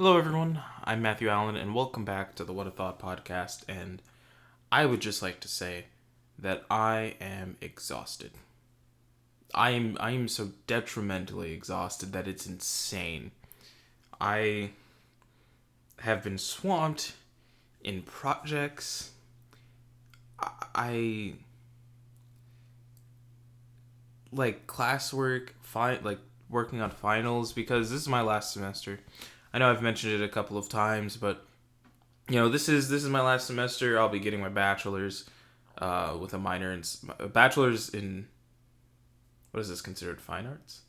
Hello, everyone. I'm Matthew Allen, and welcome back to the What a Thought podcast. And I would just like to say that I am exhausted. I am so detrimentally exhausted that it's insane. I have been swamped in projects. I like classwork, working on finals because this is my last semester. I know I've mentioned it a couple of times, but this is my last semester. I'll be getting my bachelor's, with a minor in a bachelor's in, what is this considered, fine arts?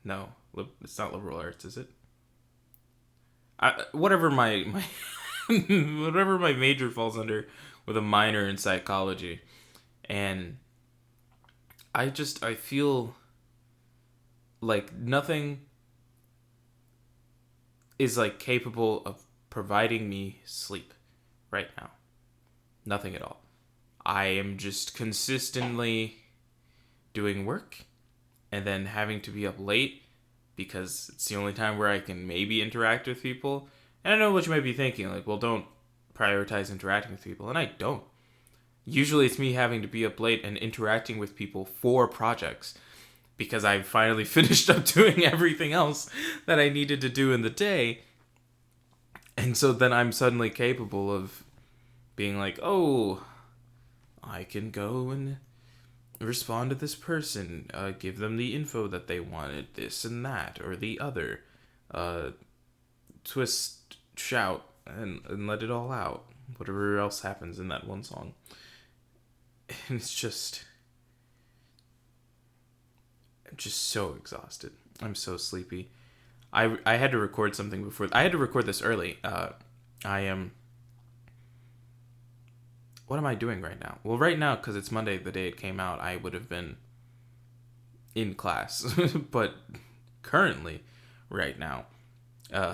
No, it's not liberal arts, is it? Whatever my whatever my major falls under, with a minor in psychology, and I feel like nothing is like capable of providing me sleep right now. Nothing at all. I am just consistently doing work and then having to be up late because it's the only time where I can maybe interact with people. And I know what you might be thinking, like, well, don't prioritize interacting with people. And I don't. Usually it's me having to be up late and interacting with people for projects because I finally finished up doing everything else that I needed to do in the day. And so then I'm suddenly capable of being like, oh, I can go and respond to this person, give them the info that they wanted, this and that, or the other, twist, shout, and let it all out. Whatever else happens in that one song. And it's just... I'm just so exhausted. I'm so sleepy. I had to record something before. I had to record this early. I am... What am I doing right now? Well, right now, because it's Monday, the day it came out, I would have been in class. But currently, right now,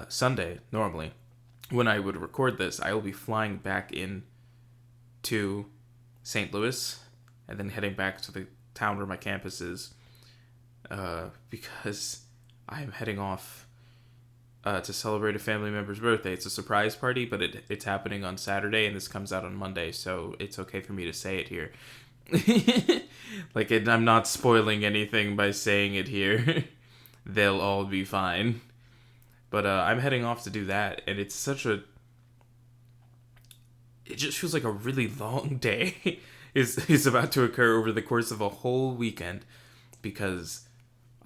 Sunday, normally, when I would record this, I will be flying back in to St. Louis and then heading back to the town where my campus is, because I'm heading off to celebrate a family member's birthday. It's a surprise party, but it's happening on Saturday, and this comes out on Monday, so it's okay for me to say it here. I'm not spoiling anything by saying it here. They'll all be fine. But I'm heading off to do that, and it's such a... It just feels like a really long day is about to occur over the course of a whole weekend, because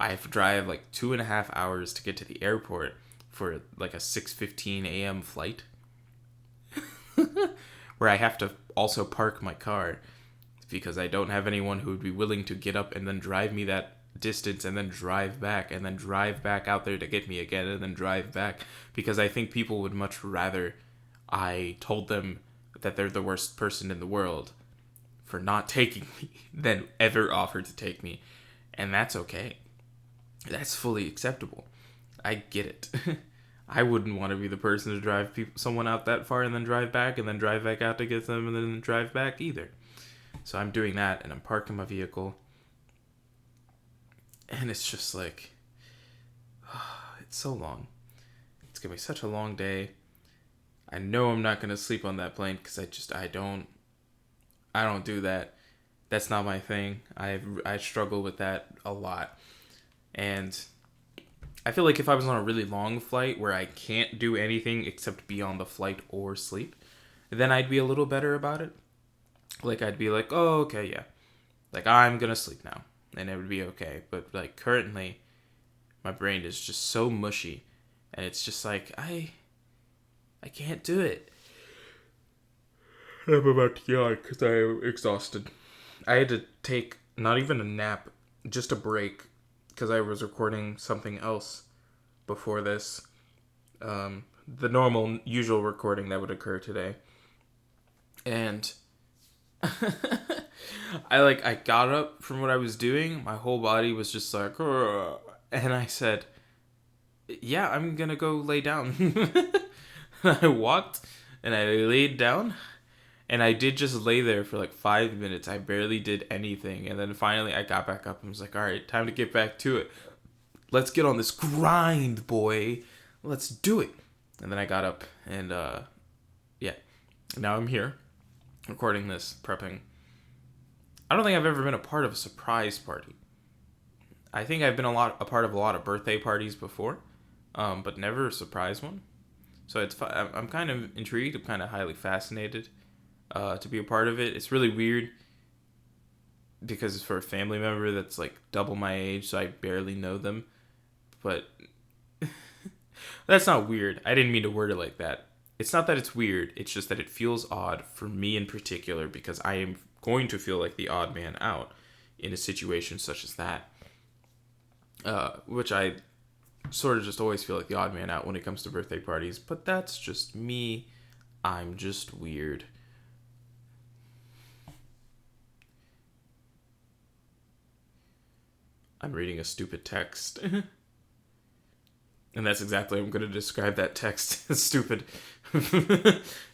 I have to drive like 2.5 hours to get to the airport for like a 6:15 a.m. flight, where I have to also park my car because I don't have anyone who would be willing to get up and then drive me that distance and then drive back and then drive back out there to get me again and then drive back, because I think people would much rather I told them that they're the worst person in the world for not taking me than ever offered to take me. And that's okay. That's fully acceptable. I get it. I wouldn't want to be the person to drive someone out that far and then drive back and then drive back out to get them and then drive back either. So I'm doing that, and I'm parking my vehicle. And it's just like, it's so long. It's going to be such a long day. I know I'm not going to sleep on that plane because I don't do that. That's not my thing. I struggle with that a lot. And I feel like if I was on a really long flight where I can't do anything except be on the flight or sleep, then I'd be a little better about it. Like, I'd be like, oh, okay, yeah. Like, I'm gonna sleep now. And it would be okay. But, like, currently, my brain is just so mushy. And it's just like, I can't do it. I'm about to yawn because I'm exhausted. I had to take not even a nap, just a break, because I was recording something else before this. The normal, usual recording that would occur today. And I got up from what I was doing. My whole body was just like, "Ugh." And I said, yeah, I'm gonna go lay down. I walked and I laid down. And I did just lay there for like 5 minutes. I barely did anything. And then finally I got back up and was like, all right, time to get back to it. Let's get on this grind, boy. Let's do it. And then I got up and, yeah. Now I'm here, recording this, prepping. I don't think I've ever been a part of a surprise party. I think I've been a part of a lot of birthday parties before, but never a surprise one. So I'm kind of intrigued. I'm kind of highly fascinated to be a part of it. It's really weird because it's for a family member that's like double my age, so I barely know them. But that's not weird. I didn't mean to word it like that. It's not that it's weird. It's just that it feels odd for me in particular because I am going to feel like the odd man out in a situation such as that. Which I sort of just always feel like the odd man out when it comes to birthday parties. But that's just me. I'm just weird. I'm reading a stupid text. And that's exactly how I'm going to describe that text. It's stupid.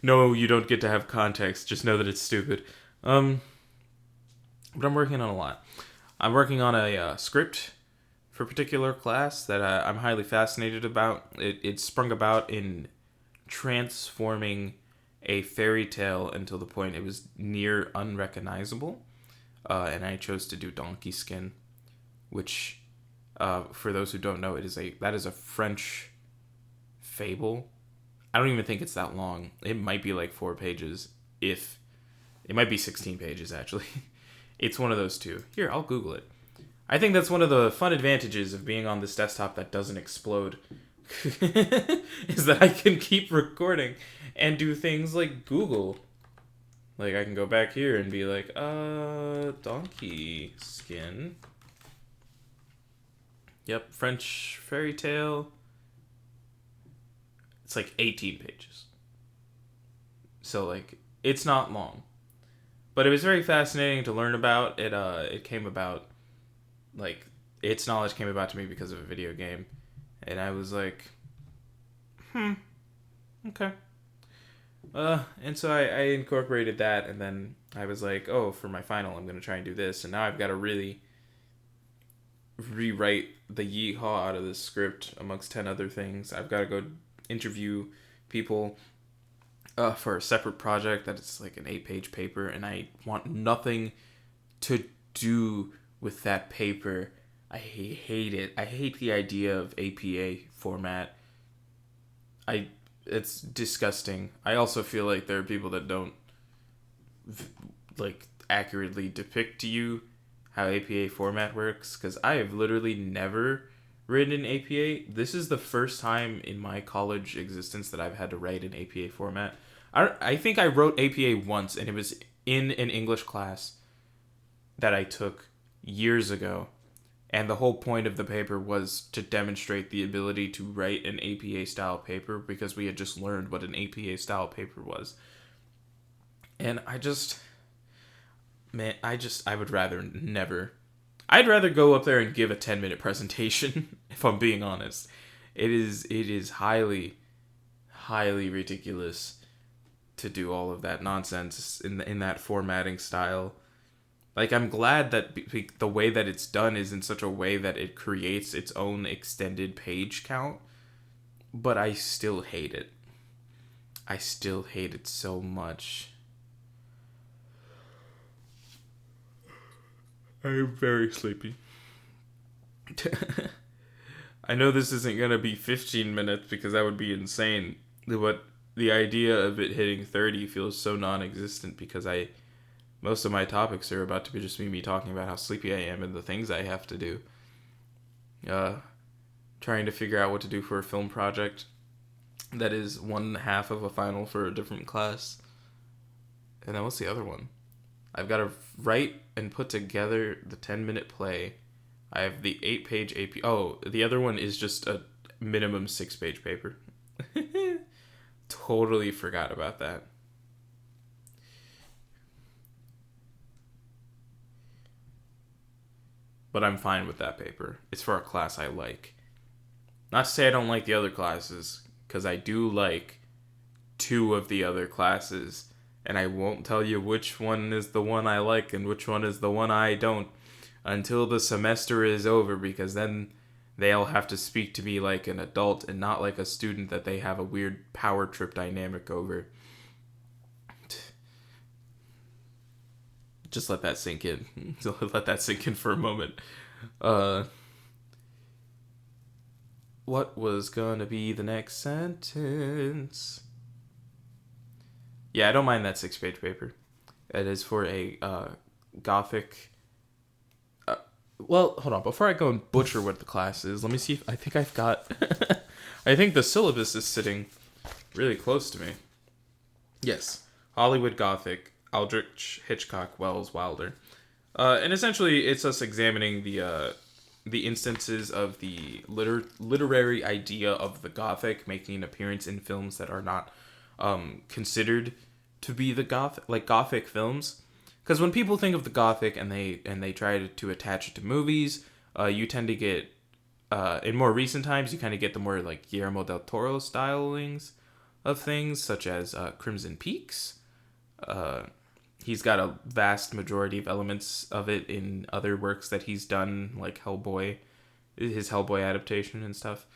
No, you don't get to have context. Just know that it's stupid. But I'm working on a lot. I'm working on a script for a particular class that I'm highly fascinated about. It sprung about in transforming a fairy tale until the point it was near unrecognizable. And I chose to do donkey skin, which... for those who don't know, that is a French fable. I don't even think it's that long. It might be like 4 pages. It might be 16 pages, actually. It's one of those two. Here, I'll Google it. I think that's one of the fun advantages of being on this desktop that doesn't explode. Is that I can keep recording and do things like Google. Like, I can go back here and be like, donkey skin. Yep, French fairy tale. It's like 18 pages. So, like, it's not long. But it was very fascinating to learn about. It came about, like, its knowledge came about to me because of a video game. And I was like, okay. And so I incorporated that, and then I was like, oh, for my final, I'm going to try and do this. And now I've got to really rewrite the yeehaw out of this script amongst 10 other things. I've got to go interview people for a separate project that is like an 8-page paper, and I want nothing to do with that paper. I hate it. I hate the idea of APA format. It's disgusting. I also feel like there are people that don't like accurately depict to you how APA format works, because I have literally never written in APA. This is the first time in my college existence that I've had to write in APA format. I think I wrote APA once, and it was in an English class that I took years ago. And the whole point of the paper was to demonstrate the ability to write an APA-style paper, because we had just learned what an APA-style paper was. And I would rather never. I'd rather go up there and give a 10-minute presentation, if I'm being honest. It is highly, highly ridiculous to do all of that nonsense in that formatting style. Like, I'm glad that the way that it's done is in such a way that it creates its own extended page count, but I still hate it. I still hate it so much. I'm very sleepy. I know this isn't going to be 15 minutes because that would be insane, but the idea of it hitting 30 feels so non-existent because most of my topics are about to be just me talking about how sleepy I am and the things I have to do. Trying to figure out what to do for a film project that is one half of a final for a different class. And then what's the other one? I've got to write and put together the 10-minute play. I have the 8-page AP. Oh, the other one is just a minimum 6-page paper. Totally forgot about that. But I'm fine with that paper. It's for a class I like. Not to say I don't like the other classes, because I do like 2 of the other classes, and I won't tell you which one is the one I like and which one is the one I don't until the semester is over, because then they'll have to speak to me like an adult and not like a student that they have a weird power trip dynamic over. Just let that sink in. Let that sink in for a moment. What was gonna be the next sentence? Yeah, I don't mind that 6-page paper. It is for a Gothic. Well, hold on. Before I go and butcher what the class is, let me see if I think I've got. I think the syllabus is sitting really close to me. Yes, Hollywood Gothic, Aldrich, Hitchcock, Wells, Wilder, and essentially it's us examining the instances of the literary idea of the Gothic making an appearance in films that are not considered to be the Gothic films. Because when people think of the Gothic and they try to attach it to movies, you tend to get in more recent times you kind of get the more like Guillermo del Toro stylings of things, such as Crimson Peaks. He's got a vast majority of elements of it in other works that he's done, like Hellboy, his Hellboy adaptation and stuff.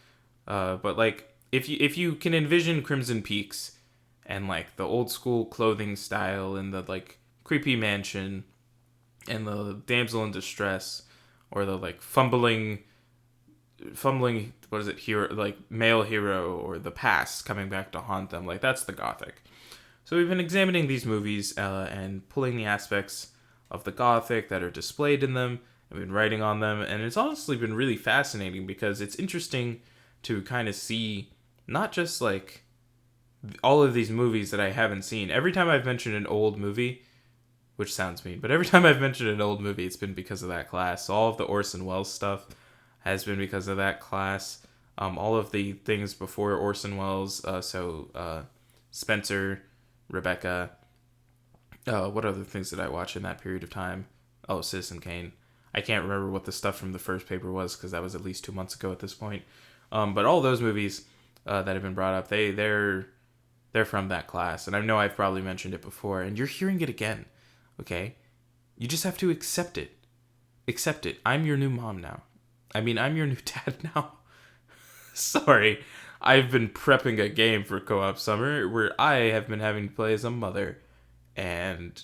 But like if you can envision Crimson Peaks and like the old school clothing style and the like creepy mansion and the damsel in distress or the like fumbling what is it, hero, like male hero, or the past coming back to haunt them, like that's the Gothic. So we've been examining these movies and pulling the aspects of the Gothic that are displayed in them. I've been writing on them, and it's honestly been really fascinating because it's interesting to kind of see not just like all of these movies that I haven't seen. Every time I've mentioned an old movie, which sounds mean, but every time I've mentioned an old movie, it's been because of that class. So all of the Orson Welles stuff has been because of that class. All of the things before Orson Welles, Spencer, Rebecca. What other things did I watch in that period of time? Oh, Citizen Kane. I can't remember what the stuff from the first paper was because that was at least 2 months ago at this point. But all those movies that have been brought up, they're from that class, and I know I've probably mentioned it before, and you're hearing it again. Okay, you just have to accept it. Accept it. I'm your new mom now. I mean, I'm your new dad now. Sorry, I've been prepping a game for Co-op Summer where I have been having to play as a mother, and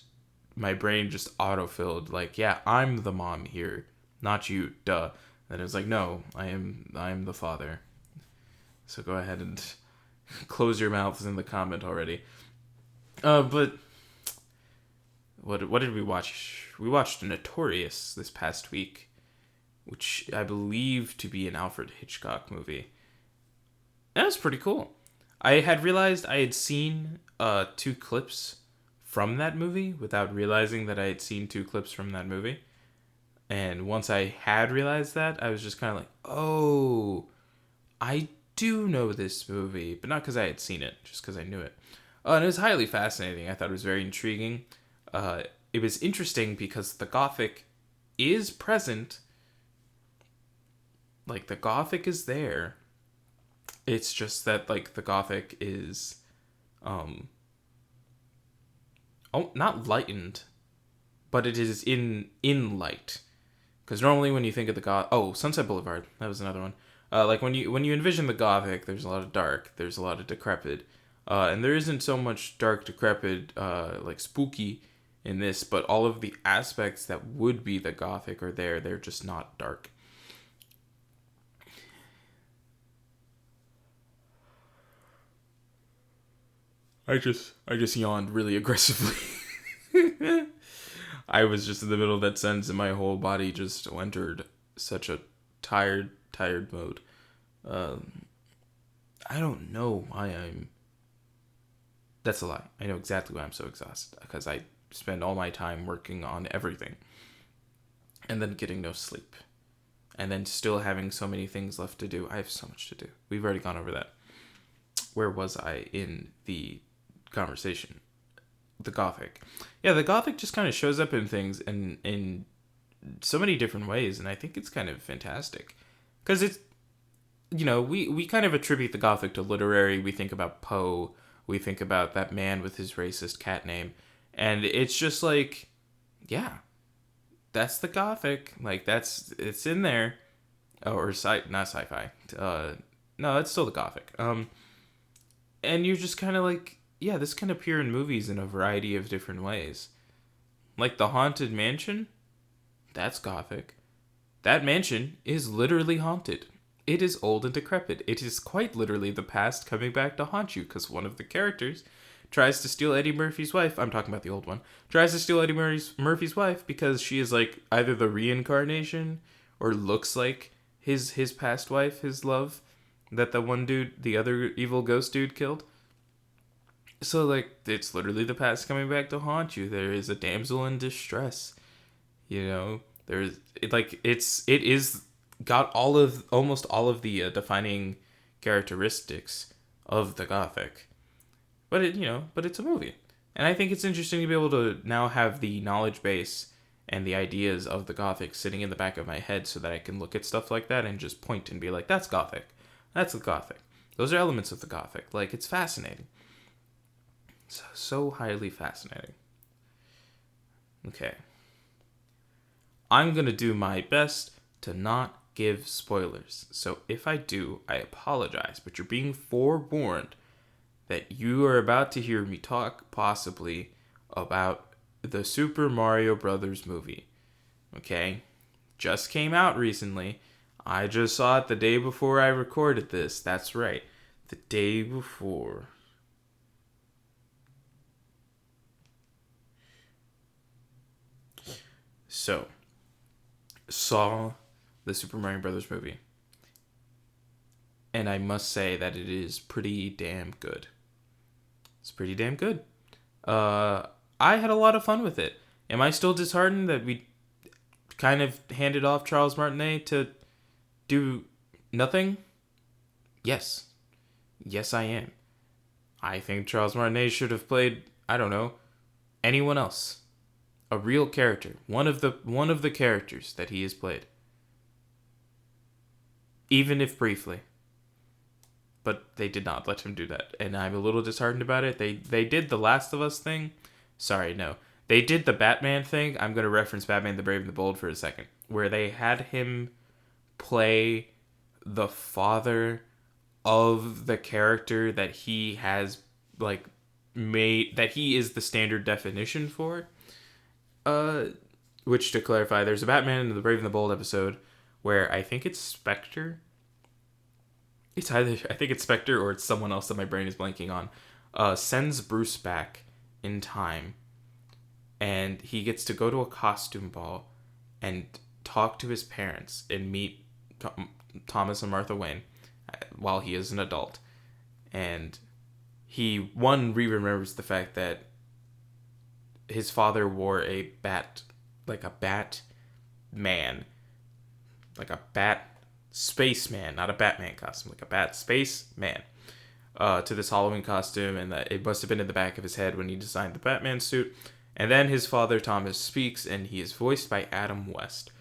my brain just autofilled like, yeah, I'm the mom here, not you, duh. And it was like, no, I am the father. So go ahead and close your mouths in the comment already. But what did we watch? We watched Notorious this past week, which I believe to be an Alfred Hitchcock movie. That was pretty cool. I had realized I had seen 2 clips from that movie without realizing that I had seen 2 clips from that movie. And once I had realized that, I was just kind of like, oh, I do know this movie. But not because I had seen it, just because I knew it. And it was highly fascinating. I thought it was very intriguing. It was interesting because the Gothic is present. Like, the Gothic is there. It's just that, like, the Gothic is, not lightened, but it is in light. Because normally when you think of the Sunset Boulevard, that was another one. Like, when you envision the Gothic, there's a lot of dark, there's a lot of decrepit. And there isn't so much dark, decrepit, like, spooky in this, but all of the aspects that would be the Gothic are there. They're just not dark. I just yawned really aggressively. I was just in the middle of that sentence and my whole body just entered such a tired mode. I don't know why I'm... That's a lie. I know exactly why I'm so exhausted. Because I spend all my time working on everything. And then getting no sleep. And then still having so many things left to do. I have so much to do. We've already gone over that. Where was I in the conversation? The Gothic. Yeah, the Gothic just kind of shows up in things in so many different ways, and I think it's kind of fantastic. Because it's, we kind of attribute the Gothic to literary. We think about Poe. We think about that man with his racist cat name. And it's just like, yeah, that's the Gothic. Like, it's in there. or not sci-fi. No, it's still the Gothic. And you're just kind of like, yeah, this can appear in movies in a variety of different ways. Like the Haunted Mansion, that's Gothic. That mansion is literally haunted. It is old and decrepit. It is quite literally the past coming back to haunt you because one of the characters tries to steal Eddie Murphy's wife. I'm talking about the old one. Tries to steal Eddie Murphy's wife because she is like either the reincarnation or looks like his past wife, his love, that the one dude, the other evil ghost dude killed. So like it's literally the past coming back to haunt you. There is a damsel in distress. You know, there's it is got almost all of the defining characteristics of the Gothic. But it's a movie. And I think it's interesting to be able to now have the knowledge base and the ideas of the Gothic sitting in the back of my head so that I can look at stuff like that and just point and be like, that's Gothic. That's the Gothic. Those are elements of the Gothic. Like, it's fascinating. So highly fascinating. Okay. I'm going to do my best to not give spoilers. So if I do, I apologize. But you're being forewarned that you are about to hear me talk possibly about the Super Mario Brothers movie. Okay? Just came out recently. I just saw it the day before I recorded this. That's right. The day before. So, saw the Super Mario Brothers movie. And I must say that it is pretty damn good. It's pretty damn good. I had a lot of fun with it. Am I still disheartened that we kind of handed off Charles Martinet to do nothing? Yes. Yes, I am. I think Charles Martinet should have played, I don't know, anyone else. A real character. One of the characters that he has played. Even if briefly. But they did not let him do that. And I'm a little disheartened about it. They did the Last of Us thing. Sorry, no. They did the Batman thing. I'm going to reference Batman the Brave and the Bold for a second. Where they had him play the father of the character that he has, like, made, that he is the standard definition for. Which, to clarify, there's a Batman in the Brave and the Bold episode where I think it's Spectre. It's either, I think it's Spectre or it's someone else that my brain is blanking on. Sends Bruce back in time. And he gets to go to a costume ball and talk to his parents and meet Thomas and Martha Wayne while he is an adult. And he, remembers the fact that his father wore a bat man. Like a bat spaceman, not a Batman costume, like a bat spaceman. To this Halloween costume, and that it must have been in the back of his head when he designed the Batman suit. And then his father, Thomas, speaks, and he is voiced by Adam West.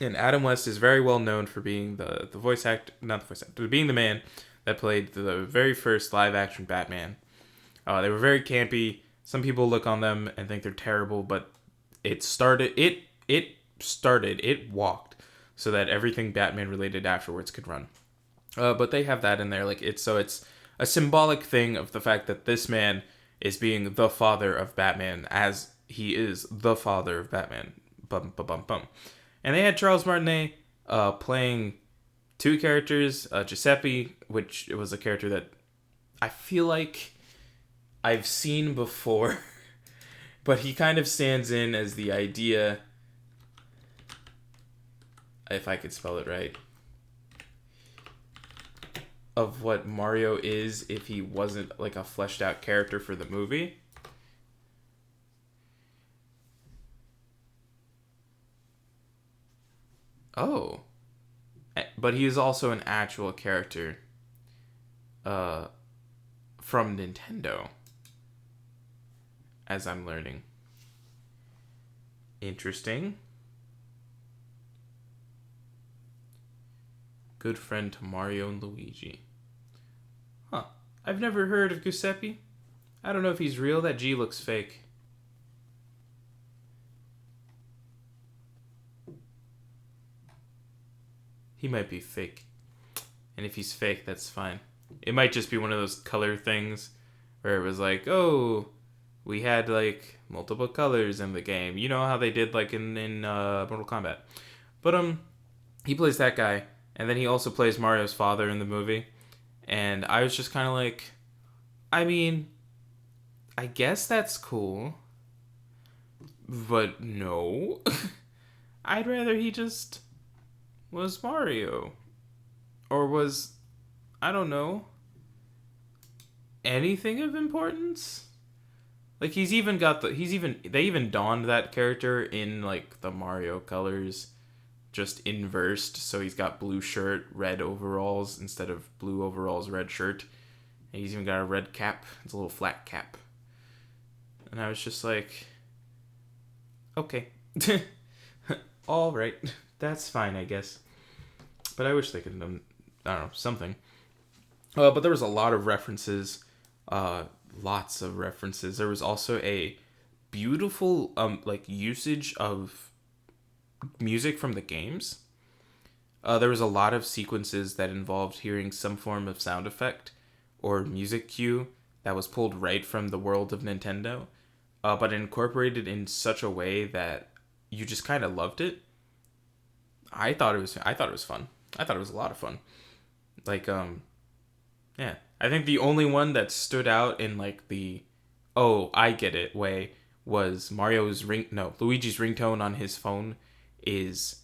And Adam West is very well known for being the voice actor, not the voice actor, being the man that played the very first live-action Batman. They were very campy. Some people look on them and think they're terrible, but it walked so that everything Batman related afterwards could run. But they have that in there, like it's a symbolic thing of the fact that this man is being the father of Batman as he is the father of Batman. Bum bum bum bum. And they had Charles Martinet playing two characters, Giuseppe, which was a character that I feel like I've seen before, but he kind of stands in as the idea, if I could spell it right, of what Mario is if he wasn't like a fleshed out character for the movie. Oh. But he is also an actual character from Nintendo, as I'm learning. Interesting. Good friend to Mario and Luigi. Huh. I've never heard of Giuseppe. I don't know if he's real. That G looks fake. He might be fake. And if he's fake, that's fine. It might just be one of those color things where it was like, oh, we had like multiple colors in the game. You know how they did like in Mortal Kombat. But he plays that guy, and then he also plays Mario's father in the movie. And I was just kind of like, I mean, I guess that's cool, but no. I'd rather he just was Mario, or was, I don't know, anything of importance. Like they even donned that character in like the Mario colors, just inversed. So he's got blue shirt, red overalls instead of blue overalls, red shirt. And he's even got a red cap. It's a little flat cap. And I was just like, okay. All right. That's fine, I guess. But I wish they could have done, I don't know, something. But there was a lot of references. Lots of references. There was also a beautiful usage of music from the games. There was a lot of sequences that involved hearing some form of sound effect or music cue that was pulled right from the world of Nintendo, but incorporated in such a way that you just kind of loved it. I thought it was fun. I thought it was a lot of fun. Yeah. I think the only one that stood out in like the, oh, I get it way was Luigi's ringtone on his phone is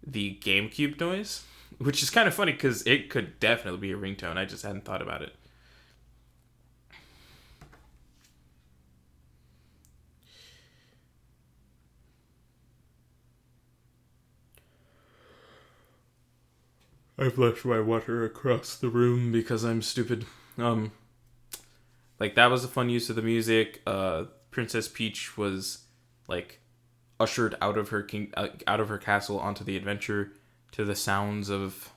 the GameCube noise, which is kind of funny because it could definitely be a ringtone. I just hadn't thought about it. I've left my water across the room because I'm stupid. Like that was a fun use of the music. Princess Peach was like ushered out of her castle onto the adventure to the sounds of,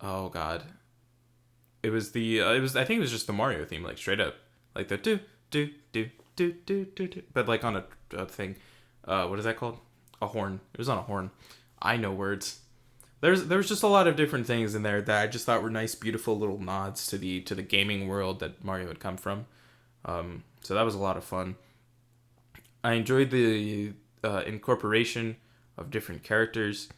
oh god, I think it was just the Mario theme, like straight up, like the do do do do do do do, but like on a thing. What is that called? A horn. It was on a horn. I know words. There's just a lot of different things in there that I just thought were nice, beautiful little nods to the gaming world that Mario had come from. So that was a lot of fun. I enjoyed the incorporation of different characters.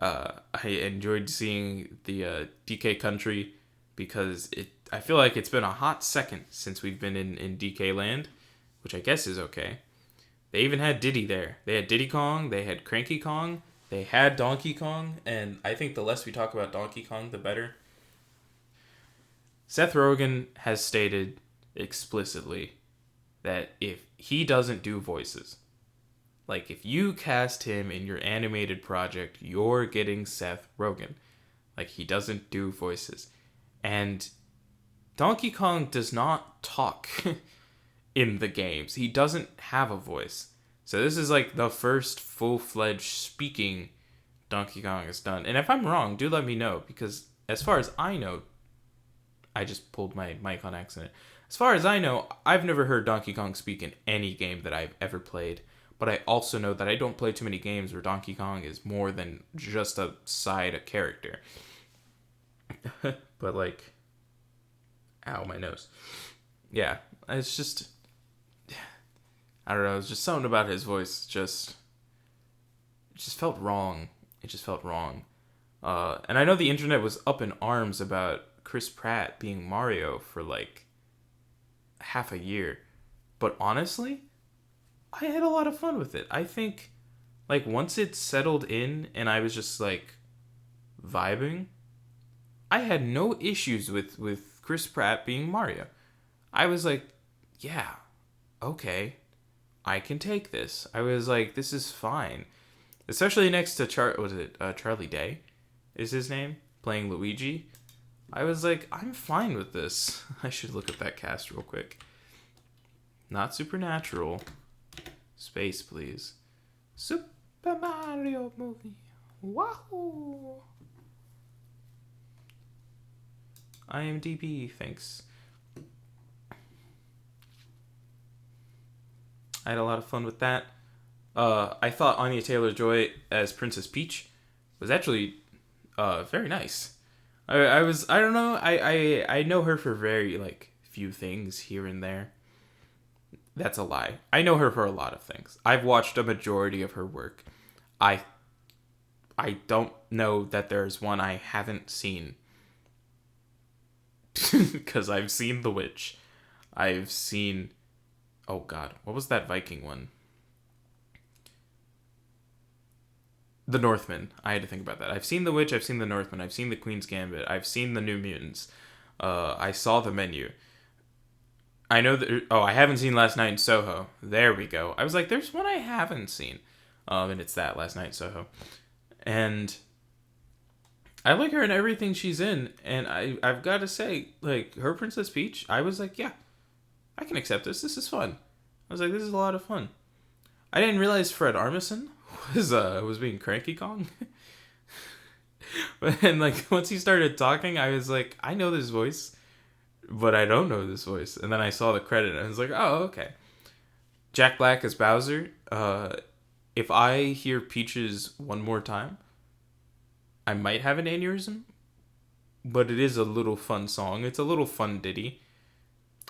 I enjoyed seeing the DK country because I feel like it's been a hot second since we've been in DK land, which I guess is okay. They even had Diddy there. They had Diddy Kong. They had Cranky Kong. They had Donkey Kong, and I think the less we talk about Donkey Kong, the better. Seth Rogen has stated explicitly that if he doesn't do voices, like if you cast him in your animated project, you're getting Seth Rogen. Like he doesn't do voices. And Donkey Kong does not talk in the games. He doesn't have a voice. So this is like the first full-fledged speaking Donkey Kong has done. And if I'm wrong, do let me know. Because as far as I know, I just pulled my mic on accident. As far as I know, I've never heard Donkey Kong speak in any game that I've ever played. But I also know that I don't play too many games where Donkey Kong is more than just a character. But like, ow, my nose. Yeah, it's just, I don't know, it's just something about his voice it just felt wrong. It just felt wrong. And I know the internet was up in arms about Chris Pratt being Mario for like half a year. But honestly, I had a lot of fun with it. I think like once it settled in and I was just like vibing, I had no issues with Chris Pratt being Mario. I was like, yeah, okay, I can take this. I was like, this is fine. Especially next to Charlie Day is his name, playing Luigi. I was like, I'm fine with this. I should look at that cast real quick. Not Supernatural. Space, please. Super Mario movie. Wahoo! IMDb, thanks. I had a lot of fun with that. I thought Anya Taylor-Joy as Princess Peach was actually Very nice. I don't know. I know her for very like few things here and there. That's a lie. I know her for a lot of things. I've watched a majority of her work. I I don't know that there's one I haven't seen. Because I've seen The Witch. I've seen... Oh god, what was that Viking one? The Northman. I had to think about that. I've seen The Witch, I've seen The Northman, I've seen The Queen's Gambit, I've seen The New Mutants. I saw The Menu. I know that... Oh, I haven't seen Last Night in Soho. There we go. I was like, there's one I haven't seen. And it's that, Last Night in Soho. And I like her in everything she's in. And I've got to say, like, her Princess Peach, I was like, yeah, I can accept this. This is fun. I was like, this is a lot of fun. I didn't realize Fred Armisen was being Cranky Kong. But then, like, once he started talking, I was like, I know this voice, but I don't know this voice. And then I saw the credit, and I was like, oh, okay. Jack Black as Bowser. If I hear Peaches one more time, I might have an aneurysm. But it is a little fun song. It's a little fun ditty.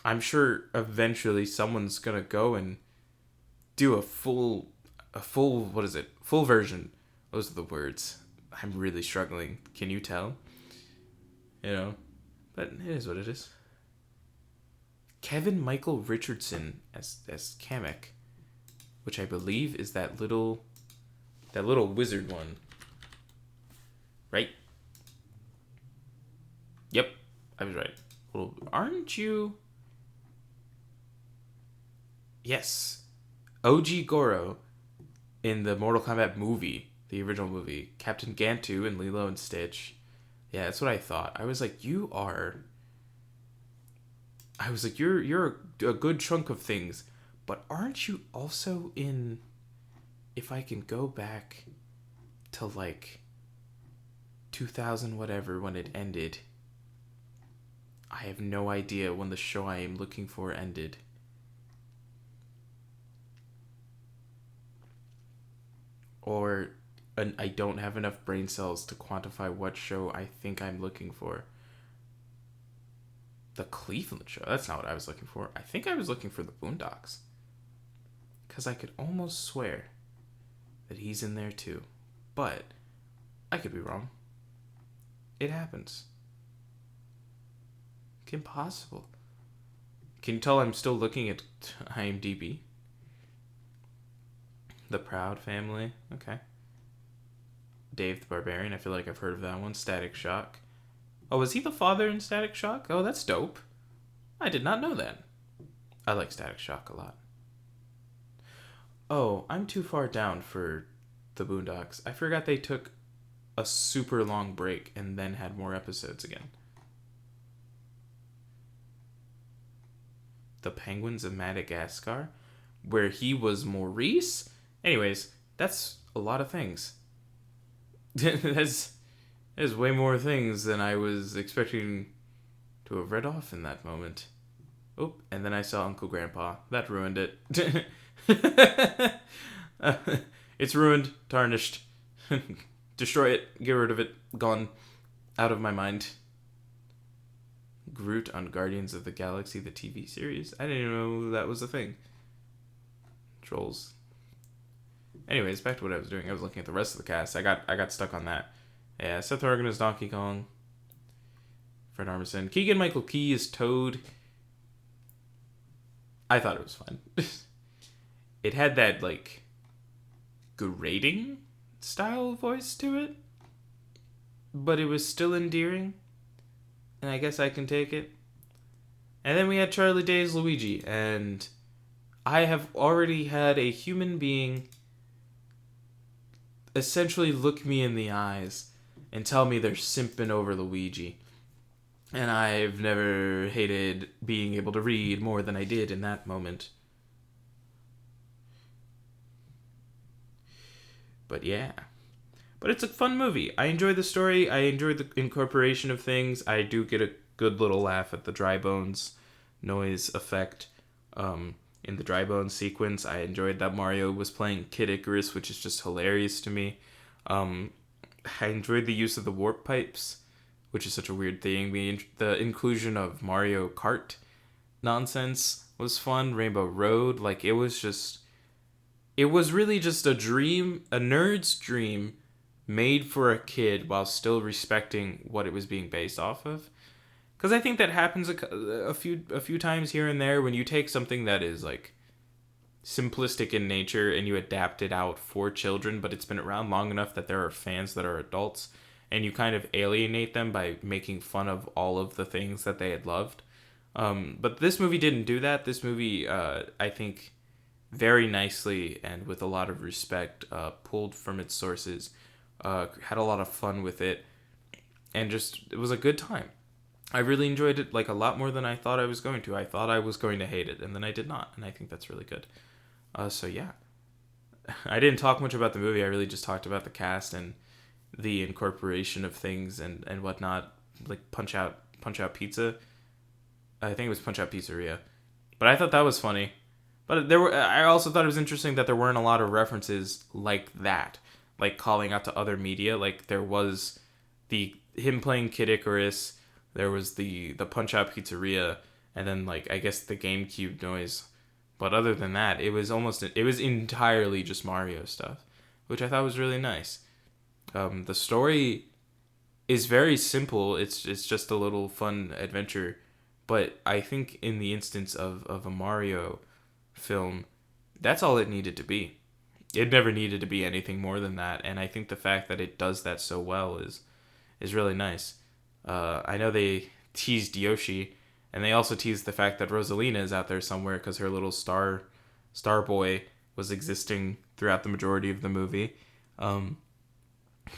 I'm sure eventually someone's gonna go and do a full, what is it? Full version. Those are the words. I'm really struggling. Can you tell? You know, but it is what it is. Kevin Michael Richardson as Kamek, which I believe is that little wizard one. Right? Yep, I was right. Well, aren't you? Yes. OG Goro in the Mortal Kombat movie, the original movie. Captain Gantu and Lilo and Stitch. Yeah, that's what I thought. I was like, you're a good chunk of things, but aren't you also in, if I can go back to like 2000 whatever when it ended. I have no idea when the show I am looking for ended. Or I don't have enough brain cells to quantify what show I think I'm looking for. The Cleveland Show. That's not what I was looking for. I think I was looking for the Boondocks. Because I could almost swear that he's in there too. But I could be wrong. It happens. Impossible. Can you tell I'm still looking at IMDb? The Proud Family. Okay. Dave the Barbarian. I feel like I've heard of that one. Static Shock. Oh, was he the father in Static Shock? Oh, that's dope. I did not know that. I like Static Shock a lot. Oh, I'm too far down for the Boondocks. I forgot they took a super long break and then had more episodes again. The Penguins of Madagascar, where he was Maurice? Anyways, that's a lot of things. There's way more things than I was expecting to have read off in that moment. Oh, and then I saw Uncle Grandpa. That ruined it. It's ruined, tarnished. Destroy it, get rid of it, gone, out of my mind. Groot on Guardians of the Galaxy, the TV series. I didn't even know that was a thing. Trolls. Anyways, back to what I was doing. I was looking at the rest of the cast. I got stuck on that. Yeah, Seth Rogen is Donkey Kong. Fred Armisen. Keegan-Michael Key is Toad. I thought it was fun. It had that, like, grating style voice to it. But it was still endearing. And I guess I can take it. And then we had Charlie Day's Luigi. And I have already had a human being essentially look me in the eyes and tell me they're simping over Luigi. And I've never hated being able to read more than I did in that moment. But yeah. But it's a fun movie. I enjoy the story. I enjoy the incorporation of things. I do get a good little laugh at the dry bones noise effect. In the dry bones sequence, I enjoyed that Mario was playing Kid Icarus, which is just hilarious to me. I enjoyed the use of the warp pipes, which is such a weird thing. The inclusion of Mario Kart nonsense was fun. Rainbow Road, like it was really just a dream, a nerd's dream made for a kid while still respecting what it was being based off of. Because I think that happens a few times here and there when you take something that is like simplistic in nature and you adapt it out for children, but it's been around long enough that there are fans that are adults, and you kind of alienate them by making fun of all of the things that they had loved. But this movie didn't do that. This movie, I think, very nicely and with a lot of respect, pulled from its sources, had a lot of fun with it, and just it was a good time. I really enjoyed it like a lot more than I thought I was going to. I thought I was going to hate it, and then I did not, and I think that's really good. So yeah, I didn't talk much about the movie. I really just talked about the cast and the incorporation of things and whatnot, like Punch Out Pizza. I think it was Punch Out Pizzeria, but I thought that was funny. But there were. I also thought it was interesting that there weren't a lot of references like that, like calling out to other media. Like there was the him playing Kid Icarus. There was the Punch Out Pizzeria, and then like I guess the GameCube noise. But other than that, it was entirely just Mario stuff, which I thought was really nice. The story is very simple. It's just a little fun adventure, but I think in the instance of a Mario film, that's all it needed to be. It never needed to be anything more than that, and I think the fact that it does that so well is really nice. I know they teased Yoshi, and they also teased the fact that Rosalina is out there somewhere because her little star boy was existing throughout the majority of the movie.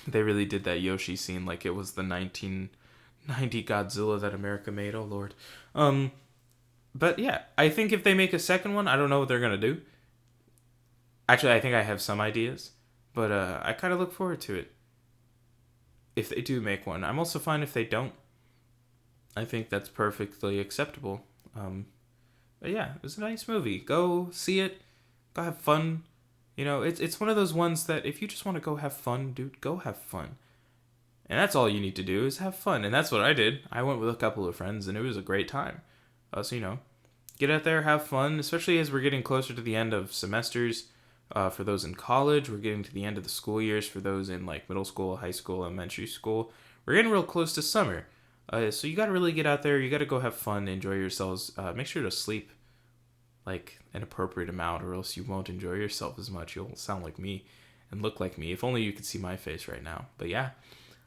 They really did that Yoshi scene like it was the 1990 Godzilla that America made. Oh lord. But yeah, I think if they make a second one, I don't know what they're gonna do. Actually, I think I have some ideas, but I kind of look forward to it. If they do make one, I'm also fine if they don't. I think that's perfectly acceptable. But yeah, it was a nice movie. Go see it. Go have fun. You know, it's one of those ones that if you just want to go have fun, dude, go have fun. And that's all you need to do is have fun. And that's what I did. I went with a couple of friends and it was a great time. So, you know, get out there, have fun, especially as we're getting closer to the end of semesters. For those in college, we're getting to the end of the school years. For those in like middle school, high school, elementary school, we're getting real close to summer. So you got to really get out there. You got to go have fun, enjoy yourselves. Make sure to sleep like an appropriate amount, or else you won't enjoy yourself as much. You'll sound like me and look like me. If only you could see my face right now. But yeah,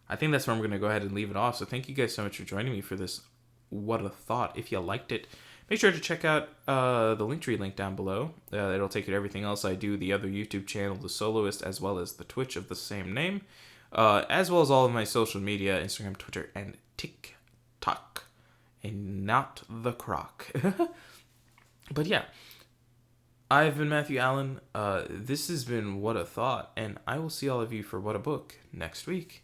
I think that's where I'm going to go ahead and leave it off. So thank you guys so much for joining me for this What a Thought. If you liked it, make sure to check out the Linktree link down below. It'll take you to everything else I do, the other YouTube channel, The Soloist, as well as the Twitch of the same name, as well as all of my social media, Instagram, Twitter, and TikTok, and not the croc. But yeah, I've been Matthew Allen. This has been What a Thought, and I will see all of you for What a Book next week.